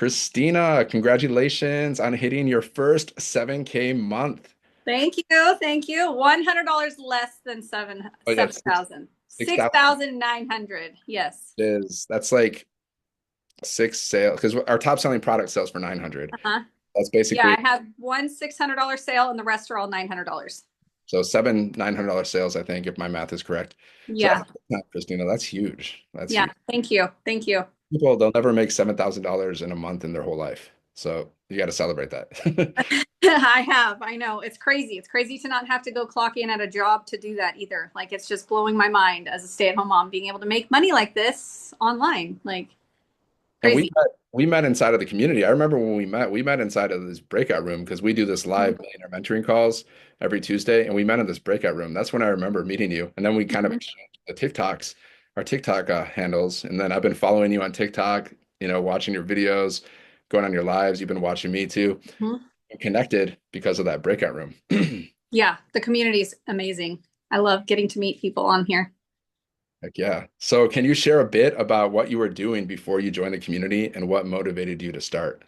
Kristina, congratulations on hitting your first 7K month. Thank you. Thank you. $100 less than Oh yeah, six 7,000. 6,000 6,900. Yes. is that's like six sales because our top selling product sells for 900. Uh-huh. That's Yeah, basically I have one $600 sale and the rest are all $900. so seven $900 sales, I think, if my math is correct. So Yeah. that's Christina, that's huge. That's Yeah. huge. Thank you. Thank you. People, they'll never make $7,000 in a month in their whole life. So you got to celebrate that. I have. I know. It's crazy. It's crazy to not have to go clock in at a job to do that either. Like it's just blowing my mind as a stay-at-home mom being able to make money like this online. Like And crazy. we met inside of the community. I remember when we met inside of this breakout room because we do this live millionaire mentoring calls every Tuesday, and we met in this breakout room. That's when I remember meeting you. And then we kind of Mhm. exchanged the TikToks, our TikTok handles. And then I've been following you on TikTok, watching your videos, going on your lives. You've been watching me too. Mhm. And connected because of that breakout room. Yeah, the community is amazing. I love getting to meet people on here. Heck yeah. So can you share a bit about what you were doing before you joined the community and what motivated you to start?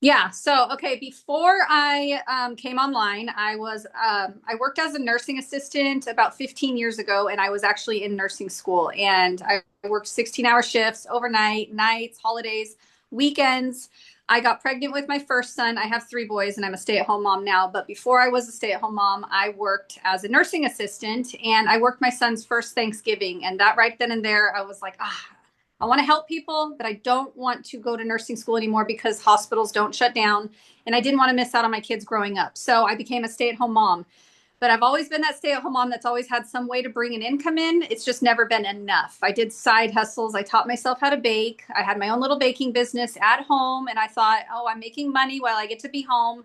Yeah. So, okay, before I came online, I worked as a nursing assistant about 15 years ago, and I was actually in nursing school. And I worked 16-hour shifts, overnight, nights, holidays, weekends. I got pregnant with my first son. I have three boys, and I'm a stay-at-home mom now. But before I was a stay-at-home mom, I worked as a nursing assistant, and I worked my son's first Thanksgiving. And that right then and there, I was like, I want to help people, but I don't want to go to nursing school anymore because hospitals don't shut down. And I didn't want to miss out on my kids growing up. So I became a stay at home mom. But I've always been that stay at home mom that's always had some way to bring an income in. It's just never been enough. I did side hustles. I taught myself how to bake. I had my own little baking business at home. And I thought, oh, I'm making money while I get to be home,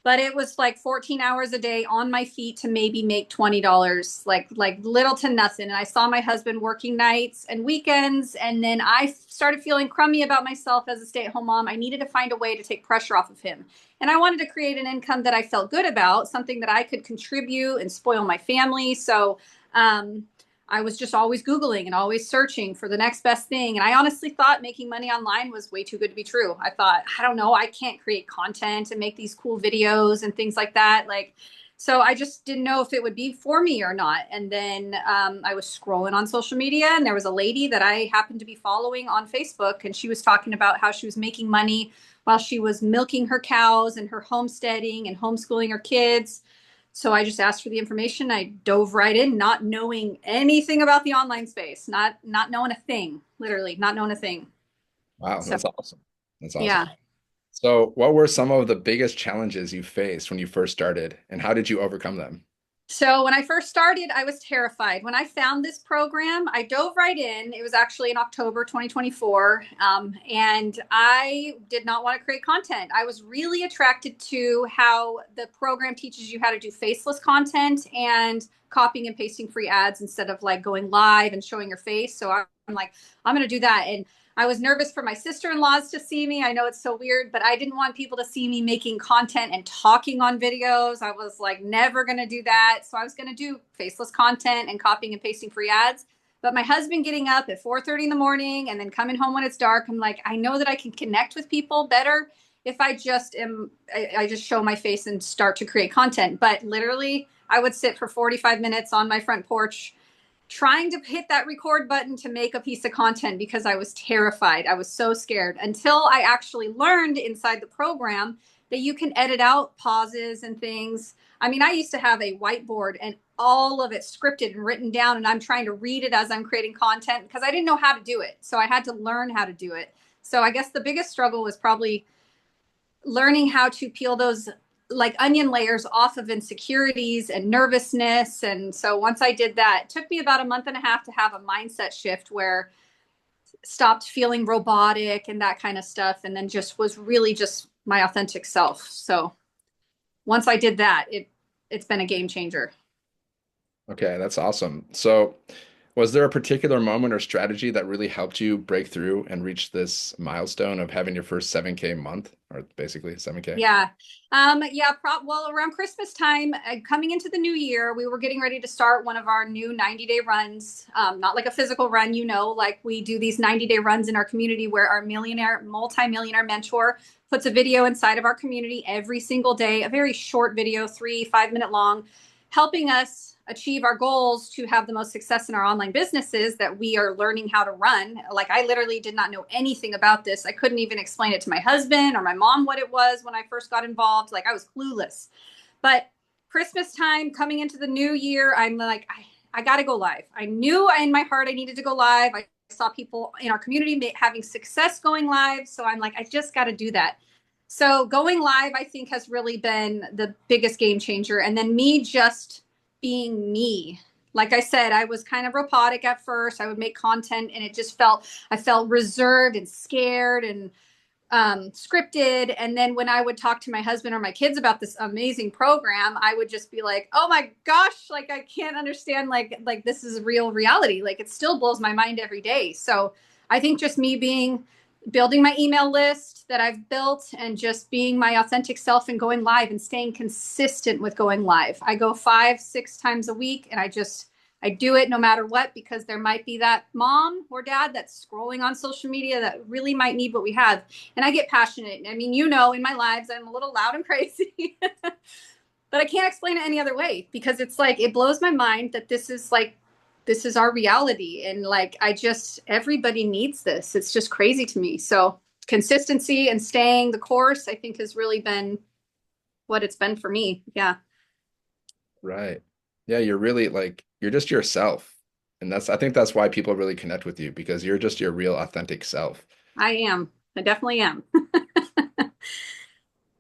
but it was like 14 hours a day on my feet to maybe make $20, like little to nothing. And I saw my husband working nights and weekends, and then I started feeling crummy about myself as a stay-at-home mom. I needed to find a way to take pressure off of him, and I wanted to create an income that I felt good about, something that I could contribute and spoil my family. So um, I was just always Googling and always searching for the next best thing. And I honestly thought making money online was way too good to be true. I thought, I don't know, I can't create content and make these cool videos and things like that. So I just didn't know if it would be for me or not. And then I was scrolling on social media, and there was a lady that I happened to be following on Facebook, and she was talking about how she was making money while she was milking her cows and her homesteading and homeschooling her kids. So I just asked for the information. I dove right in, not knowing anything about the online space, not knowing a thing, literally not knowing a thing. Wow, So that's awesome. That's awesome. yeah. So, what were some of the biggest challenges you faced when you first started, and how did you overcome them? So when I first started, I was terrified. When I found this program, I dove right in. It was actually in October 2024. And I did not want to create content. I was really attracted to how the program teaches you how to do faceless content and copying and pasting free ads instead of like going live and showing your face. So I'm like, I'm going to do that. And I was nervous for my sister-in-laws to see me. I know it's so weird, but I didn't want people to see me making content and talking on videos. I was like never going to do that. So I was going to do faceless content and copying and pasting free ads. But my husband getting up at 4:30 in the morning and then coming home when it's dark, I'm like, I know that I can connect with people better if I just show my face and start to create content. But literally, I would sit for 45 minutes on my front porch trying to hit that record button to make a piece of content because I was terrified. I was so scared until I actually learned inside the program that you can edit out pauses and things. I mean, I used to have a whiteboard and all of it scripted and written down, and I'm trying to read it as I'm creating content because I didn't know how to do it. So I had to learn how to do it. So I guess the biggest struggle was probably learning how to peel those like onion layers off of insecurities and nervousness. And so once I did that, it took me about a month and a half to have a mindset shift where stopped feeling robotic and that kind of stuff, and then just was really just my authentic self. So once I did that, it's been a game changer. Okay, that's awesome. So, Was there a particular moment or strategy that really helped you break through and reach this milestone of having your first 7K month, or basically 7K? Yeah. Well, around Christmas time, coming into the new year, we were getting ready to start one of our new 90-day runs. Not like a physical run, like we do these 90-day runs in our community where our multi-millionaire mentor puts a video inside of our community every single day, a very short video, 3-5 minute long, helping us achieve our goals to have the most success in our online businesses that we are learning how to run. Like I literally did not know anything about this. I couldn't even explain it to my husband or my mom what it was when I first got involved. Like I was clueless. But Christmas time coming into the new year, I'm like, I got to go live. I knew in my heart I needed to go live. I saw people in our community having success going live. So I'm like, I just got to do that. So going live, I think, has really been the biggest game changer. And then me just being me. Like I said, I was kind of robotic at first. I would make content and I felt reserved and scared and scripted. And then when I would talk to my husband or my kids about this amazing program, I would just be like, oh my gosh, like I can't understand, like this is real reality. Like it still blows my mind every day. So I think just me building my email list that I've built and just being my authentic self and going live and staying consistent with going live. I go 5-6 times a week and I do it no matter what, because there might be that mom or dad that's scrolling on social media that really might need what we have. And I get passionate. I mean, in my lives, I'm a little loud and crazy, but I can't explain it any other way, because it's like, it blows my mind that this is our reality. And like, everybody needs this. It's just crazy to me. So consistency and staying the course, I think, has really been what it's been for me. Yeah, Right. Yeah, you're really like you're just yourself. And I think that's why people really connect with you because you're just your real authentic self. I am. I definitely am.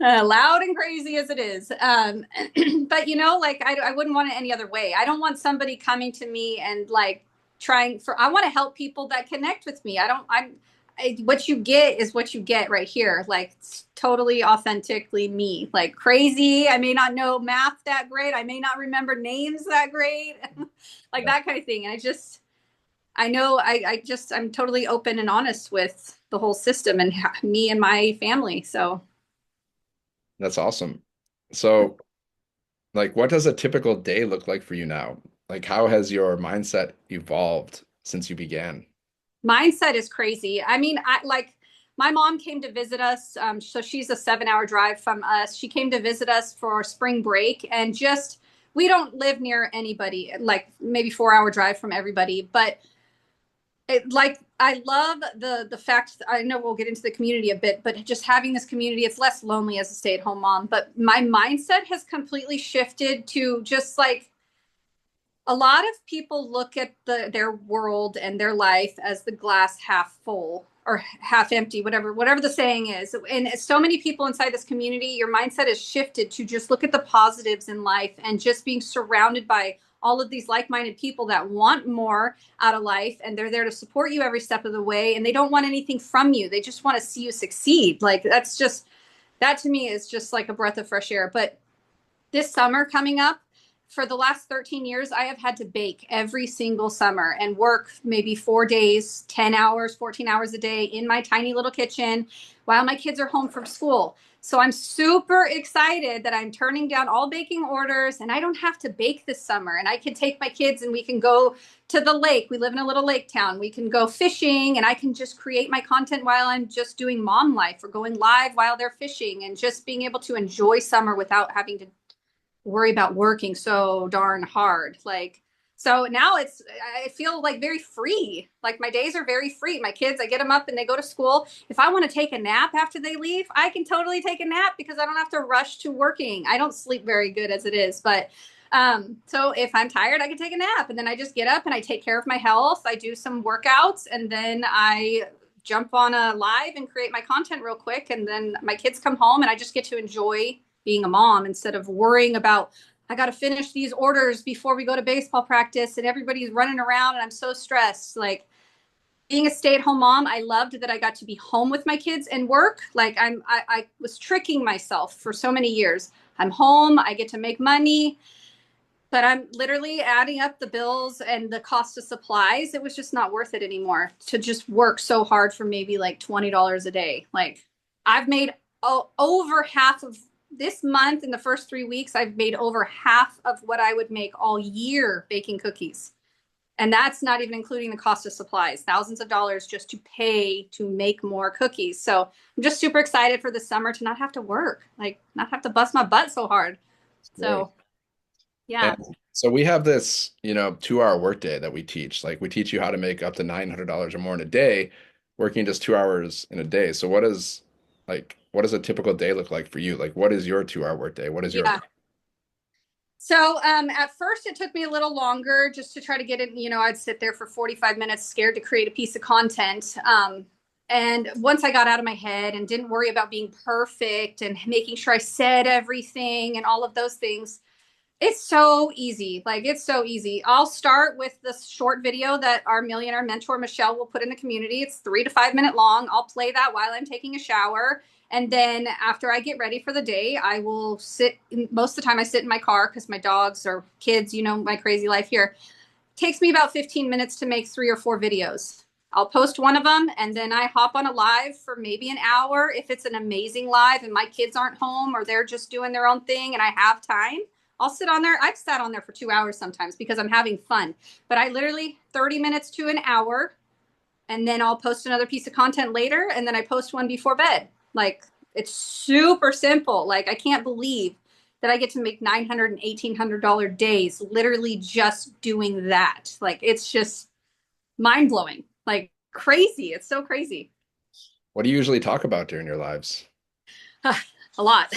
Loud and crazy as it is. But like I wouldn't want it any other way. I don't want somebody coming to me and like I want to help people that connect with me. What you get is what you get right here. Like it's totally authentically me, like crazy. I may not know math that great. I may not remember names that great, like Yeah. that kind of thing. And I know I'm totally open and honest with the whole system and me and my family. So That's awesome. So, like, what does a typical day look like for you now? Like, how has your mindset evolved since you began? mindset is crazy. I mean, my mom came to visit us. So she's a 7-hour drive from us. She came to visit us for spring break, and we don't live near anybody, like maybe 4-hour drive from everybody. But I love the fact that, I know we'll get into the community a bit, but just having this community, it's less lonely as a stay-at-home mom. But my mindset has completely shifted to just like, a lot of people look at their world and their life as the glass half full or half empty, whatever the saying is. And so many people inside this community, your mindset is shifted to just look at the positives in life and just being surrounded by all of these like-minded people that want more out of life, and they're there to support you every step of the way, and they don't want anything from you. They just want to see you succeed. Like that to me is just like a breath of fresh air. But this summer coming up, for the last 13 years, I have had to bake every single summer and work maybe 4 days, 10 hours, 14 hours a day in my tiny little kitchen while my kids are home from school. So I'm super excited that I'm turning down all baking orders and I don't have to bake this summer. And I can take my kids and we can go to the lake. We live in a little lake town. We can go fishing and I can just create my content while I'm just doing mom life or going live while they're fishing, and just being able to enjoy summer without having to worry about working so darn hard. Like, so now I feel like very free. Like my days are very free. My kids, I get them up and they go to school. If I want to take a nap after they leave, I can totally take a nap because I don't have to rush to working. I don't sleep very good as it is, but so if I'm tired, I can take a nap, and then I just get up and I take care of my health. I do some workouts, and then I jump on a live and create my content real quick. And then my kids come home and I just get to enjoy being a mom instead of worrying about, I got to finish these orders before we go to baseball practice and everybody's running around and I'm so stressed. Like being a stay-at-home mom, I loved that I got to be home with my kids and work. Like I was tricking myself for so many years. I'm home, I get to make money. But I'm literally adding up the bills and the cost of supplies. It was just not worth it anymore to just work so hard for maybe like $20 a day. Like I've made over half of this month in the first 3 weeks, I've made over half of what I would make all year baking cookies. And that's not even including the cost of supplies, thousands of dollars just to pay to make more cookies. So I'm just super excited for the summer to not have to work, like not have to bust my butt so hard. Great. So yeah. And so we have this, 2-hour workday that we teach. Like we teach you how to make up to $900 or more in a day, working just 2 hours in a day. So what does a typical day look like for you? Like what is your 2-hour workday? What is your Yeah. So at first it took me a little longer just to try to get it. I'd sit there for 45 minutes scared to create a piece of content. And once I got out of my head and didn't worry about being perfect and making sure I said everything and all of those things, it's so easy. Like it's so easy. I'll start with this short video that our millionaire mentor, Michelle, will put in the community. It's 3 to 5 minute long. I'll play that while I'm taking a shower. And then after I get ready for the day, I will most of the time I sit in my car because my dogs or kids, my crazy life here. It takes me about 15 minutes to make 3 or 4 videos. I'll post one of them and then I hop on a live for maybe an hour. If it's an amazing live and my kids aren't home or they're just doing their own thing and I have time, I'll sit on there. I've sat on there for 2 hours sometimes because I'm having fun. But I literally 30 minutes to an hour, and then I'll post another piece of content later, and then I post one before bed. Like it's super simple. Like I can't believe that I get to make $900 and $1,800 days literally just doing that. Like it's just mind blowing. Like crazy. It's so crazy. what do you usually talk about during your lives? A lot.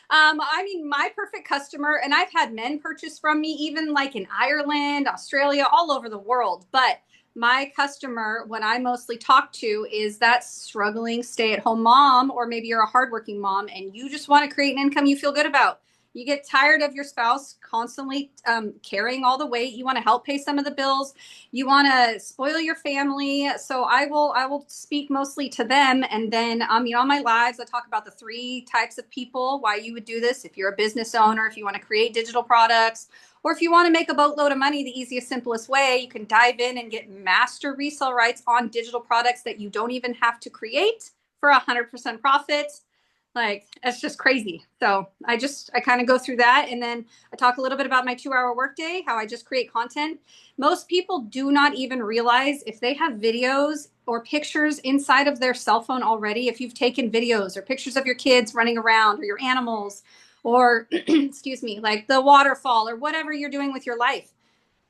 I mean, my perfect customer, and I've had men purchase from me, even like in Ireland, Australia, all over the world. But my customer, when I mostly talk to, is that struggling stay at home mom, or maybe you're a hardworking mom and you just want to create an income you feel good about. You get tired of your spouse constantly carrying all the weight. You want to help pay some of the bills. You want to spoil your family. So I will speak mostly to them. And then, on my lives, I talk about the 3 types of people, why you would do this. If you're a business owner, if you want to create digital products, or if you want to make a boatload of money, the easiest, simplest way, you can dive in and get master resale rights on digital products that you don't even have to create for 100% profit. Like it's just crazy. So I kind of go through that. And then I talk a little bit about my 2-hour workday, how I just create content. Most people do not even realize if they have videos or pictures inside of their cell phone already. If you've taken videos or pictures of your kids running around or your animals or excuse me, like the waterfall or whatever you're doing with your life,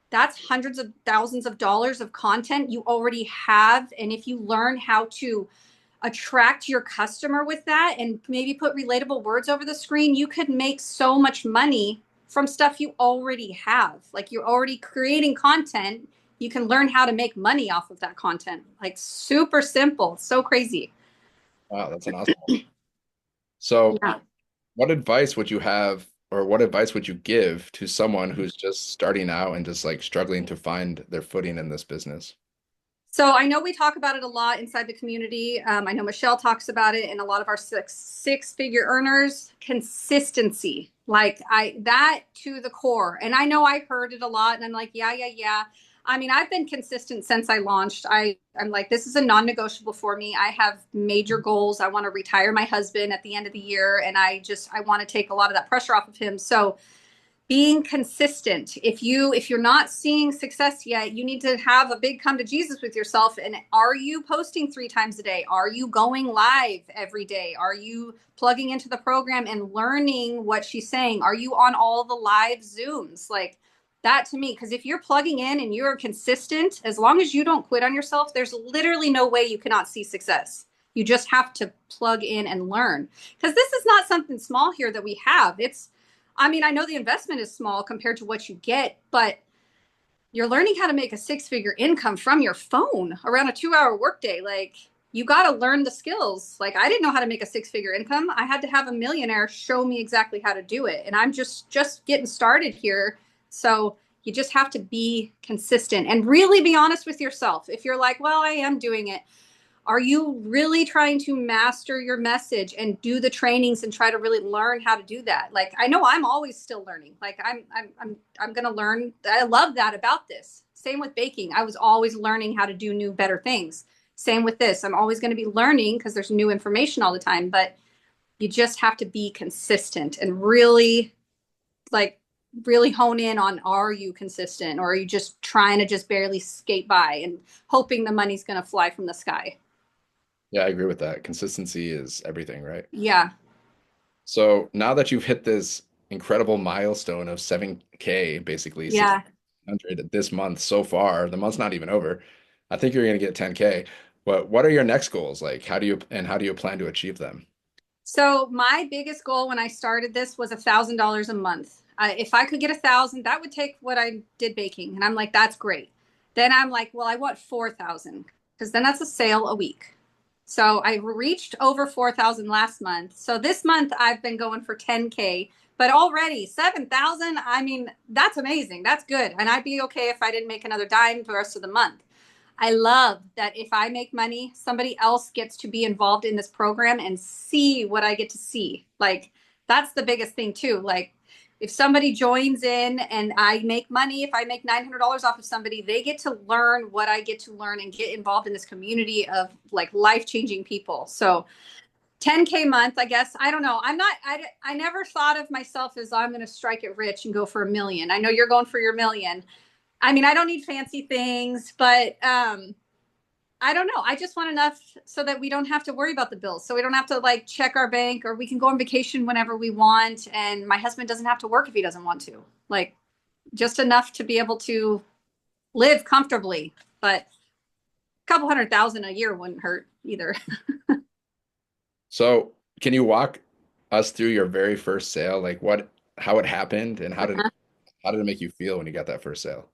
that's hundreds of thousands of dollars of content you already have. And if you learn how to attract your customer with that and maybe put relatable words over the screen, you could make so much money from stuff you already have. Like you're already creating content. You can learn how to make money off of that content. Like super simple. So crazy. Wow, that's an awesome one. So Yeah. what advice would you have, or what advice would you give to someone who's just starting out and just like struggling to find their footing in this business? So I know we talk about it a lot inside the community. I know Michelle talks about it, and a lot of our six-figure earners. Consistency, like that to the core. And I know I heard it a lot, and I'm like, yeah, yeah, yeah. I mean, I've been consistent since I launched. I'm like, this is a non-negotiable for me. I have major goals. I want to retire my husband at the end of the year, and I want to take a lot of that pressure off of him. So being consistent. If you're not seeing success yet, you need to have a big come to Jesus with yourself. And are you posting 3 times a day? Are you going live every day? Are you plugging into the program and learning what she's saying? Are you on all the live Zooms? Like that to me, because if you're plugging in and you're consistent, as long as you don't quit on yourself, there's literally no way you cannot see success. You just have to plug in and learn, because this is not something small here that we have. I know the investment is small compared to what you get, but you're learning how to make a 6-figure income from your phone around a 2-hour workday. Like you got to learn the skills. Like I didn't know how to make a 6-figure income. I had to have a millionaire show me exactly how to do it. And I'm just getting started here. So you just have to be consistent and really be honest with yourself. If you're like, well, I am doing it. Are you really trying to master your message and do the trainings and try to really learn how to do that? Like, I know I'm always still learning. Like, I'm going to learn. I love that about this. Same with baking. I was always learning how to do new, better things. Same with this. I'm always going to be learning because there's new information all the time, but you just have to be consistent and really like really hone in on, are you consistent, or are you just trying to just barely skate by and hoping the money's going to fly from the sky? Yeah, I agree with that. Consistency is everything, right? Yeah. So now that you've hit this incredible milestone of 7K, basically Yeah. 1,600 this month so far, the month's not even over. I think you're going to get 10K. But what are your next goals? Like, how do you plan to achieve them? So my biggest goal when I started this was $1,000 a month. If I could get 1,000, that would take what I did baking, and I'm like, that's great. Then I'm like, well, I want 4,000 because then that's a sale a week. So I reached over 4,000 last month. So this month I've been going for 10K, but already 7,000. I mean, that's amazing. That's good, and I'd be okay if I didn't make another dime for the rest of the month. I love that if I make money, somebody else gets to be involved in this program and see what I get to see. Like, that's the biggest thing, too. Like, if somebody joins in and I make money, if I make $900 off of somebody, they get to learn what I get to learn and get involved in this community of like life changing people. So, 10K month, I guess. I don't know. I never thought of myself as I'm going to strike it rich and go for a million. I know you're going for your million. I mean, I don't need fancy things, but I don't know. I just want enough so that we don't have to worry about the bills. So we don't have to like check our bank, or we can go on vacation whenever we want. And my husband doesn't have to work if he doesn't want to. Like, just enough to be able to live comfortably. But a couple 100,000 a year wouldn't hurt either. So, can you walk us through your very first sale? Like how it happened and how did it make you feel when you got that first sale?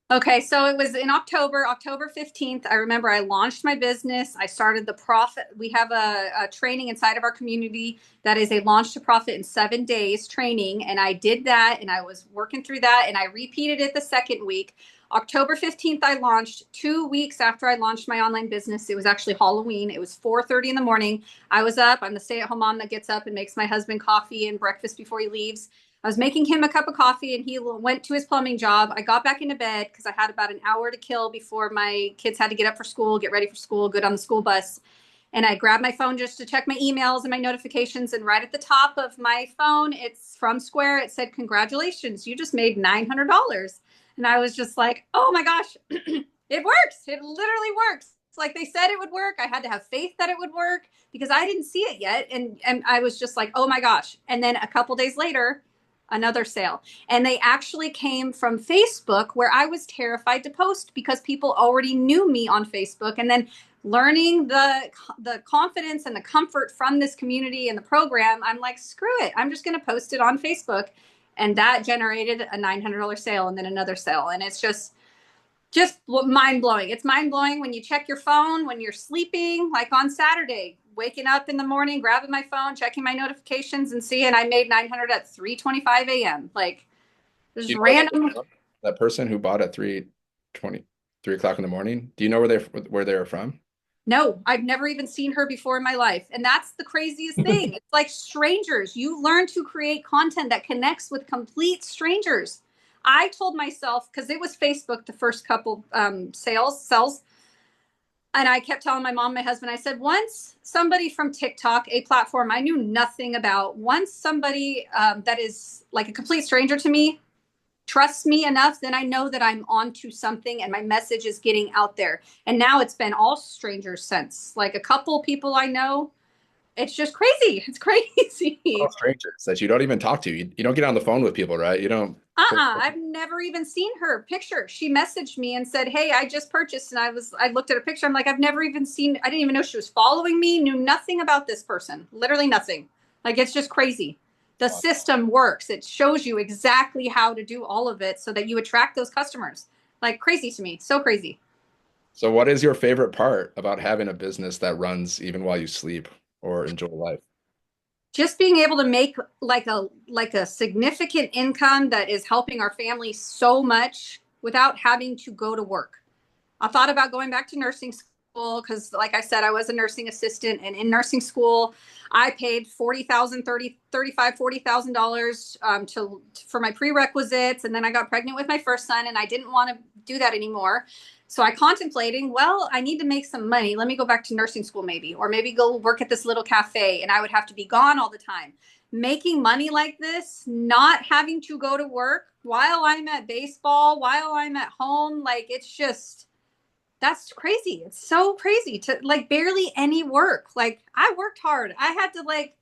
Okay, so it was in October, October 15th. I remember I launched my business. I started the profit. We have a training inside of our community that is a launch to profit in 7 days training. And I did that, and I was working through that, and I repeated it the second week. October 15th, I launched. 2 weeks after I launched my online business, it was actually Halloween. It was 4:30 in the morning. I was up. I'm the stay-at-home mom that gets up and makes my husband coffee and breakfast before he leaves. I was making him a cup of coffee, and he went to his plumbing job. I got back into bed because I had about an hour to kill before my kids had to get up for school, get ready for school, get on the school bus. And I grabbed my phone just to check my emails and my notifications. And right at the top of my phone, it's from Square. It said, "Congratulations, you just made $900." And I was just like, oh my gosh, it works. It literally works. It's like they said it would work. I had to have faith that it would work because I didn't see it yet. And I was just like, oh my gosh. And then a couple days later, another sale. And they actually came from Facebook, where I was terrified to post because people already knew me on Facebook. And then learning the confidence and the comfort from this community and the program, I'm like, screw it. I'm just going to post it on Facebook. And that generated a $900 sale and then another sale. And it's just mind blowing. It's mind blowing when you check your phone when you're sleeping, like on Saturday, waking up in the morning, grabbing my phone, checking my notifications, and seeing I made 900 at 3:25 a.m. Like, Do there's you know where random. they're from? That person who bought at 3:20, 3 o'clock in the morning. Do you know where they were from? No, I've never even seen her before in my life. And that's the craziest thing. It's like strangers. You learn to create content that connects with complete strangers. I told myself, because it was Facebook, the first couple sales, and I kept telling my mom, my husband, I said, once somebody from TikTok, a platform I knew nothing about, once somebody that is like a complete stranger to me trusts me enough, then I know that I'm onto something and my message is getting out there. And now it's been all strangers since, like a couple people I know. It's just crazy. It's Total crazy. strangers that you don't even talk to. You don't get on the phone with people, right? You don't. I've never even seen her picture. She messaged me and said, "Hey, I just purchased." And I looked at a picture. I'm like, I've never even seen, I didn't even know she was following me, knew nothing about this person. Literally nothing. Like, it's just crazy. The system works. It shows you exactly how to do all of it so that you attract those customers. Like, crazy to me. So crazy. So, what is your favorite part about having a business that runs even while you sleep or enjoy life? Just being able to make like a significant income that is helping our family so much without having to go to work. I thought about going back to nursing school. because like I said, I was a nursing assistant, and in nursing school, I paid $40,000, $40,000 to for my prerequisites. And then I got pregnant with my first son, and I didn't want to do that anymore. So I contemplating, well, I need to make some money. Let me go back to nursing school maybe, or maybe go work at this little cafe, and I would have to be gone all the time. Making money like this, not having to go to work while I'm at baseball, while I'm at home, like it's just, that's crazy. It's so crazy to like barely any work. Like I worked hard. I had to like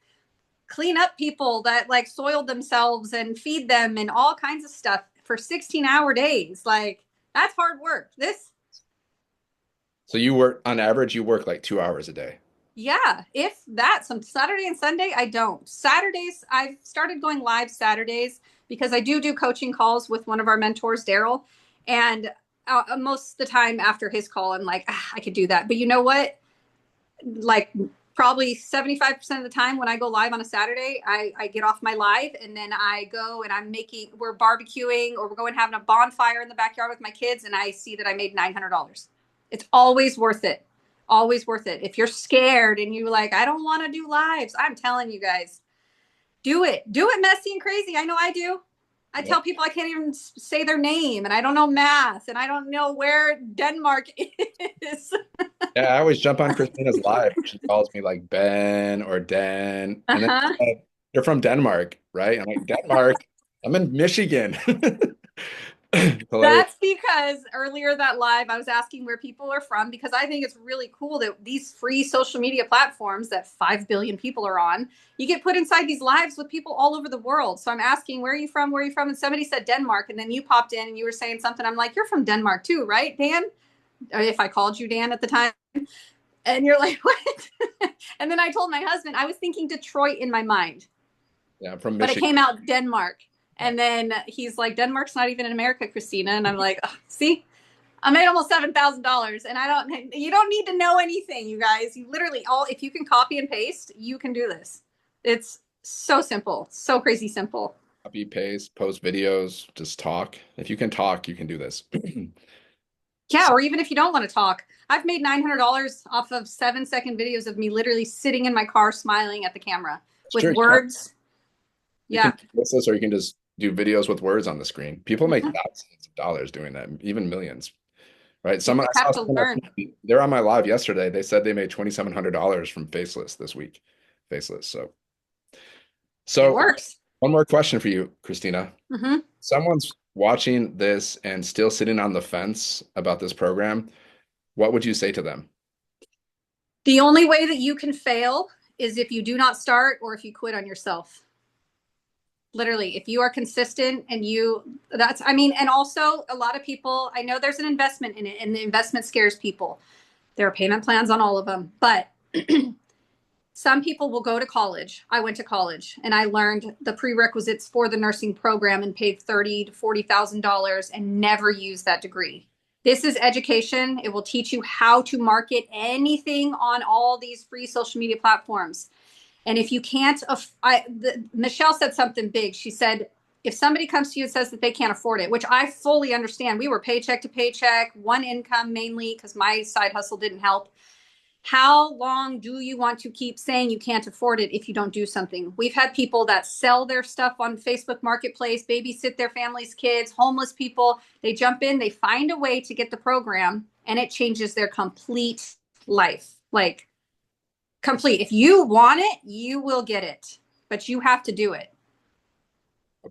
clean up people that like soiled themselves and feed them and all kinds of stuff for 16-hour days. Like that's hard work. This, So you work on average, you work like 2 hours a day. yeah, if that, some Saturday and Sunday, I don't. Saturdays, I've started going live Saturdays because I do coaching calls with one of our mentors, Daryl. And most of the time after his call, I'm like, I could do that. But you know what? Like probably 75% of the time when I go live on a Saturday, I get off my live and then I go and we're barbecuing or we're going having a bonfire in the backyard with my kids. And I see that I made $900. It's always worth it. Always worth it. If you're scared and you like, I don't want to do lives, I'm telling you guys, do it. Do it messy and crazy. I know I do. I Yeah. tell people I can't even say their name and I don't know math and I don't know where Denmark is. Yeah, I always jump on Christina's live. She calls me like Ben or Dan, and then Uh-huh. you're from Denmark, right? I'm like, Denmark. I'm in Michigan. Hilarious. That's because earlier that live, I was asking where people are from because I think it's really cool that these free social media platforms that 5 billion people are on, you get put inside these lives with people all over the world. So I'm asking, where are you from? Where are you from? And somebody said Denmark. And then you popped in and you were saying something. I'm like, you're from Denmark too, right, Dan? Or if I called you Dan at the time. And you're like, what? And then I told my husband, I was thinking Detroit in my mind, Yeah, I'm from but it Michigan. came out Denmark. And then he's like, Denmark's not even in America, Kristina. And I'm like, oh, see, I made almost $7,000 and you don't need to know anything, you guys. You literally if you can copy and paste, you can do this. It's so simple, so crazy simple. Copy, paste, post videos, just talk. If you can talk, you can do this. Yeah. Or even if you don't want to talk, I've made $900 off of 7-second videos of me literally sitting in my car, smiling at the camera It's with true. words. You can Yeah. post this or you can just do videos with words on the screen. People make Mhm. thousands of dollars doing that, even millions, right? You Someone just I have saw to someone learn. they're on my live yesterday. They said they made $2,700 from Faceless this week. Faceless. It So works. one more question for you, Christina. Hmm. Someone's watching this and still sitting on the fence about this program. What would you say to them? The only way that you can fail is if you do not start or if you quit on yourself. Literally, if you are consistent and and also a lot of people, I know there's an investment in it and the investment scares people. There are payment plans on all of them, but some people will go to college. I went to college and I learned the prerequisites for the nursing program and paid $30,000 to $40,000 and never used that degree. This is education. It will teach you how to market anything on all these free social media platforms. And if you can't, Michelle said something big. She said, if somebody comes to you and says that they can't afford it, which I fully understand, we were paycheck to paycheck, one income mainly because my side hustle didn't help. How long do you want to keep saying you can't afford it if you don't do something? We've had people that sell their stuff on Facebook Marketplace, babysit their family's kids, homeless people. They jump in, they find a way to get the program, and it changes their complete life. Like, complete. If you want it, you will get it, but you have to do it.